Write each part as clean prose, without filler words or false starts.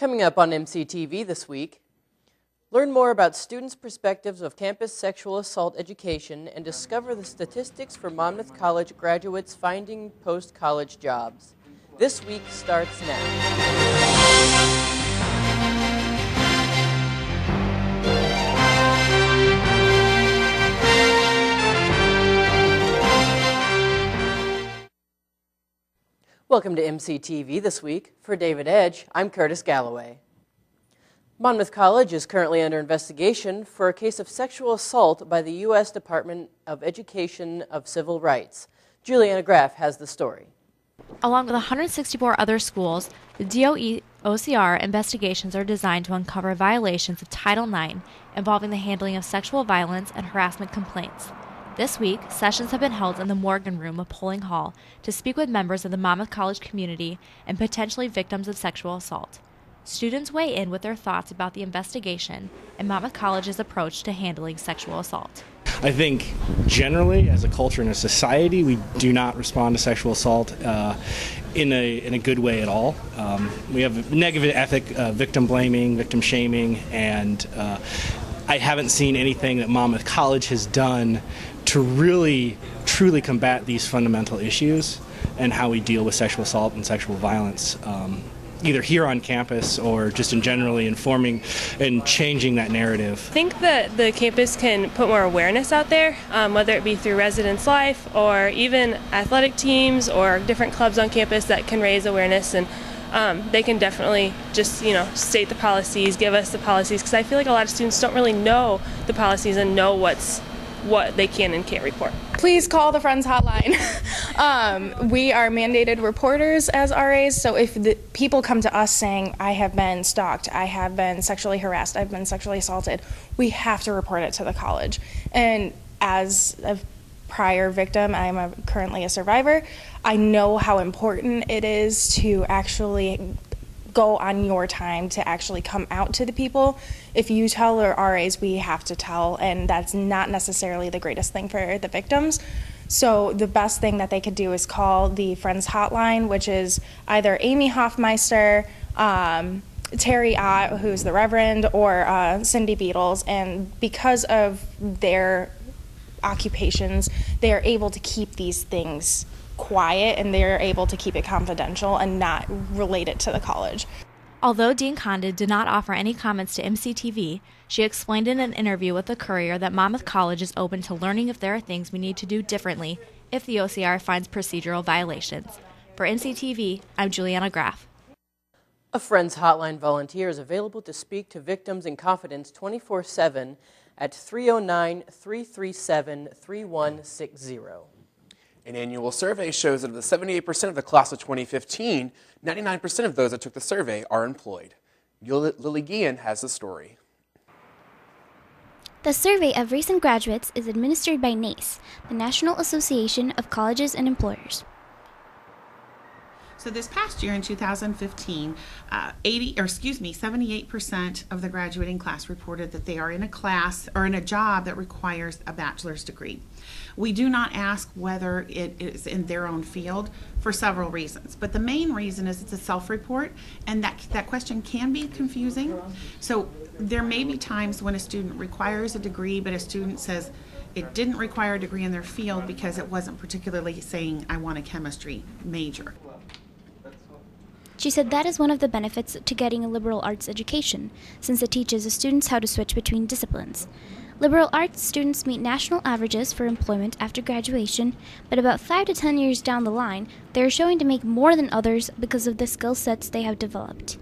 Coming up on MCTV this week, learn more about students' perspectives of campus sexual assault education and discover the statistics for Monmouth College graduates finding post-college jobs. This week starts now. Welcome to MCTV this week. For David Edge, I'm Curtis Galloway. Monmouth College is currently under investigation for a case of sexual assault by the U.S. Department of Education of Civil Rights. Juliana Graff has the story. Along with 164 other schools, the DOE OCR investigations are designed to uncover violations of Title IX involving the handling of sexual violence and harassment complaints. This week, sessions have been held in the Morgan Room of Polling Hall to speak with members of the Monmouth College community and potentially victims of sexual assault. Students weigh in with their thoughts about the investigation and Monmouth College's approach to handling sexual assault. I think generally, as a culture and a society, we do not respond to sexual assault in a good way at all. We have a negative ethic, victim blaming, victim shaming, and I haven't seen anything that Monmouth College has done to really, truly combat these fundamental issues and how we deal with sexual assault and sexual violence, either here on campus or just in generally informing and changing that narrative. I think that the campus can put more awareness out there, whether it be through residence life or even athletic teams or different clubs on campus that can raise awareness, and they can definitely just, state the policies, give us the policies, because I feel like a lot of students don't really know the policies and know what they can and can't report. Please call the Friends Hotline. We are mandated reporters as RAs, so if the people come to us saying, I have been stalked, I have been sexually harassed, I've been sexually assaulted, we have to report it to the college. And as a prior victim, I'm currently a survivor, I know how important it is to actually go on your time to actually come out to the people. If you tell our RAs, we have to tell, and that's not necessarily the greatest thing for the victims. So the best thing that they could do is call the Friends Hotline, which is either Amy Hoffmeister, Terry Ott, who's the Reverend, or Cindy Beatles, and because of their occupations, they are able to keep these things quiet, and they're able to keep it confidential and not relate it to the college. Although Dean Condon did not offer any comments to MCTV, she explained in an interview with the Courier that Monmouth College is open to learning if there are things we need to do differently if the OCR finds procedural violations. For MCTV, I'm Juliana Graff. A Friends Hotline volunteer is available to speak to victims in confidence 24/7 at 309-337-3160. An annual survey shows that of the 78% of the class of 2015, 99% of those that took the survey are employed. Lily Guillen has the story. The survey of recent graduates is administered by NACE, the National Association of Colleges and Employers. So this past year in 2015, 78% of the graduating class reported that they are in a class or in a job that requires a bachelor's degree. We do not ask whether it is in their own field for several reasons, but the main reason is it's a self-report, and that question can be confusing. So there may be times when a student requires a degree, but a student says it didn't require a degree in their field because it wasn't particularly saying, I want a chemistry major. She said that is one of the benefits to getting a liberal arts education, since it teaches the students how to switch between disciplines. Liberal arts students meet national averages for employment after graduation, but about 5 to 10 years down the line, they are showing to make more than others because of the skill sets they have developed.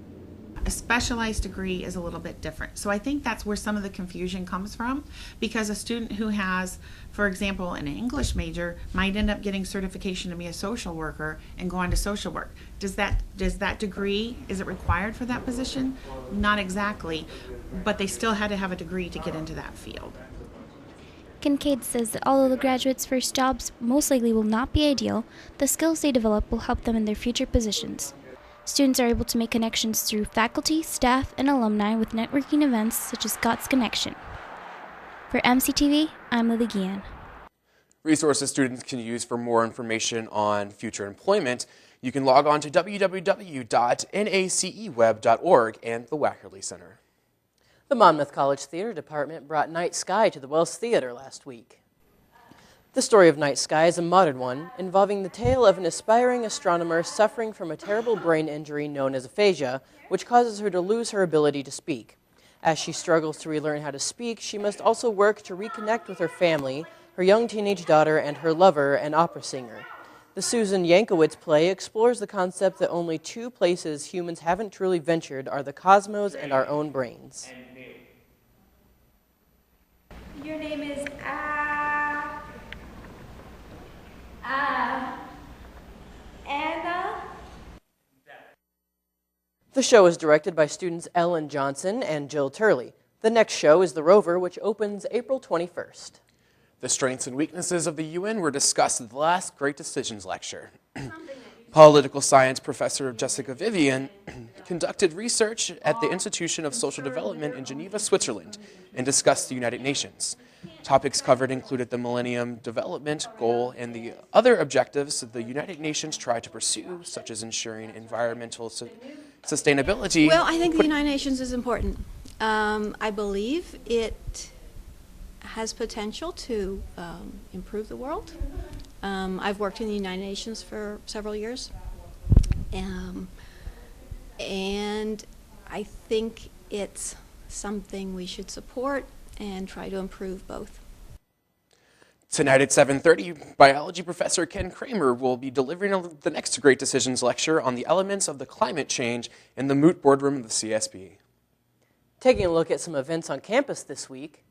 A specialized degree is a little bit different. So I think that's where some of the confusion comes from, because a student who has, for example, an English major might end up getting certification to be a social worker and go on to social work. Does that degree, is it required for that position? Not exactly, but they still had to have a degree to get into that field. Kincaid says that although the graduates' first jobs most likely will not be ideal, the skills they develop will help them in their future positions. Students are able to make connections through faculty, staff, and alumni with networking events such as Scott's Connection. For MCTV, I'm Lily Guillen. Resources students can use for more information on future employment You can log on to www.naceweb.org and the Wackerly Center. The Monmouth College Theater Department brought Night Sky to the Wells Theater last week. The story of Night Sky is a modern one, involving the tale of an aspiring astronomer suffering from a terrible brain injury known as aphasia, which causes her to lose her ability to speak. As she struggles to relearn how to speak, she must also work to reconnect with her family, her young teenage daughter, and her lover, an opera singer. The Susan Yankowitz play explores the concept that only two places humans haven't truly ventured are the cosmos and our own brains. Your name is Anna? The show is directed by students Ellen Johnson and Jill Turley. The next show is The Rover, which opens April 21st. The strengths and weaknesses of the UN were discussed at the last Great Decisions lecture. Political science professor Jessica Vivian conducted research at the Institution of Social Development in Geneva, Switzerland, and discussed the United Nations. Topics covered included the Millennium Development Goal and the other objectives that the United Nations try to pursue, such as ensuring environmental sustainability. Well, I think the United Nations is important. I believe it has potential to improve the world. I've worked in the United Nations for several years, and I think it's something we should support and try to improve both. Tonight at 7:30, biology professor Ken Kramer will be delivering the next Great Decisions lecture on the elements of the climate change in the moot boardroom of the CSB. Taking a look at some events on campus this week.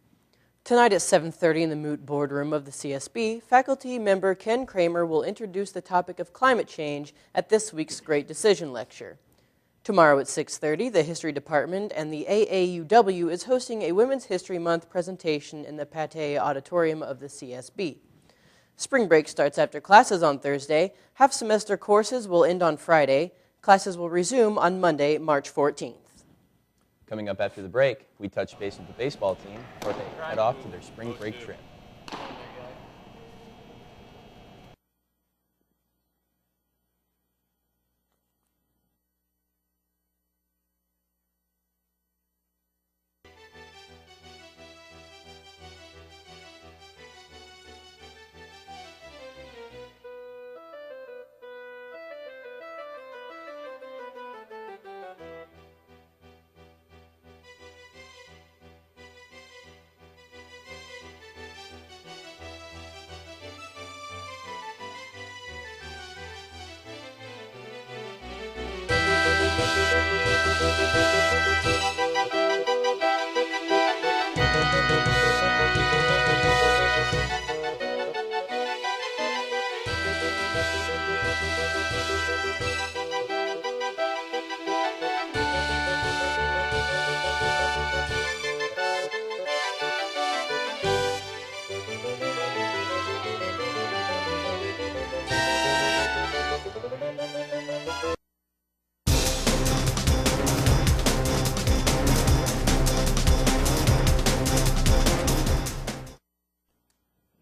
Tonight at 7:30 in the moot boardroom of the CSB, faculty member Ken Kramer will introduce the topic of climate change at this week's Great Decision lecture. Tomorrow at 6:30, the History Department and the AAUW is hosting a Women's History Month presentation in the Pathé Auditorium of the CSB. Spring break starts after classes on Thursday. Half-semester courses will end on Friday. Classes will resume on Monday, March 14th. Coming up after the break, we touch base with the baseball team before they head off to their spring break trip.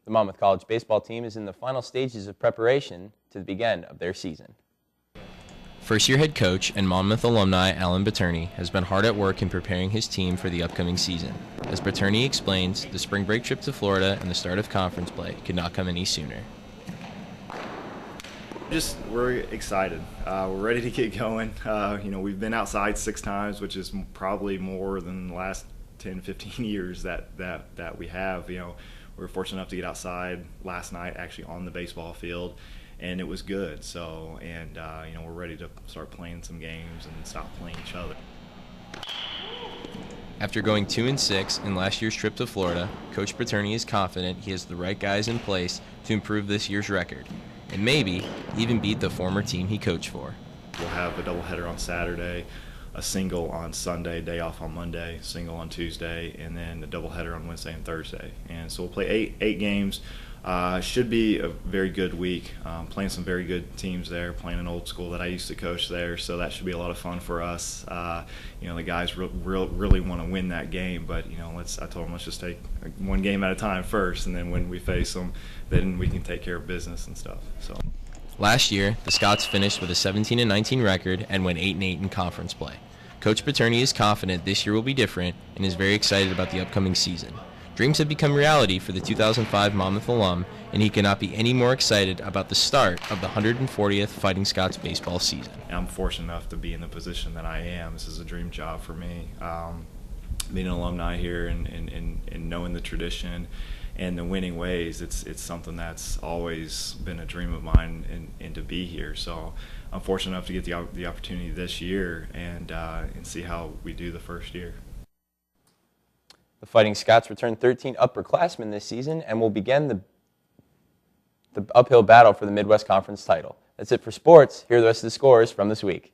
The Monmouth College baseball team is in the final stages of preparation to the beginning of their season. First-year head coach and Monmouth alumni Alan Botterny has been hard at work in preparing his team for the upcoming season. As Botterny explains, the spring break trip to Florida and the start of conference play could not come any sooner. We're excited. We're ready to get going. We've been outside 6 times, which is probably more than the last 10, 15 years that we have. We were fortunate enough to get outside last night, actually on the baseball field, and it was good. So, we're ready to start playing some games and stop playing each other. After going 2-6 in last year's trip to Florida, Coach Botterny is confident he has the right guys in place to improve this year's record, and maybe even beat the former team he coached for. We'll have a doubleheader on Saturday, a single on Sunday, day off on Monday, single on Tuesday, and then a doubleheader on Wednesday and Thursday. And so we'll play eight games. Should be a very good week. Playing some very good teams there, playing an old school that I used to coach there, so that should be a lot of fun for us. The guys really want to win that game, but I told them let's just take one game at a time first, and then when we face them, then we can take care of business and stuff. So. Last year, the Scots finished with a 17-19 record and went 8-8 in conference play. Coach Paterni is confident this year will be different and is very excited about the upcoming season. Dreams have become reality for the 2005 Monmouth alum, and he cannot be any more excited about the start of the 140th Fighting Scots baseball season. I'm fortunate enough to be in the position that I am. This is a dream job for me. Being an alumni here and knowing the tradition and the winning ways, it's something that's always been a dream of mine and to be here. So I'm fortunate enough to get the opportunity this year and see how we do the first year. The Fighting Scots return 13 upperclassmen this season and will begin the uphill battle for the Midwest Conference title. That's it for sports. Here are the rest of the scores from this week.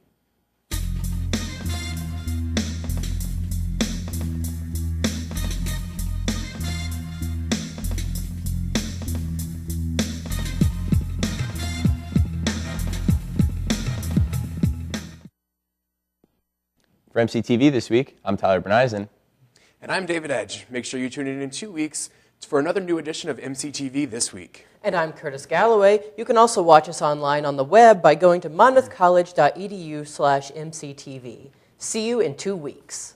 For MCTV this week, I'm Tyler Berneisen. And I'm David Edge. Make sure you tune in 2 weeks for another new edition of MCTV This Week. And I'm Curtis Galloway. You can also watch us online on the web by going to monmouthcollege.edu/MCTV. See you in 2 weeks.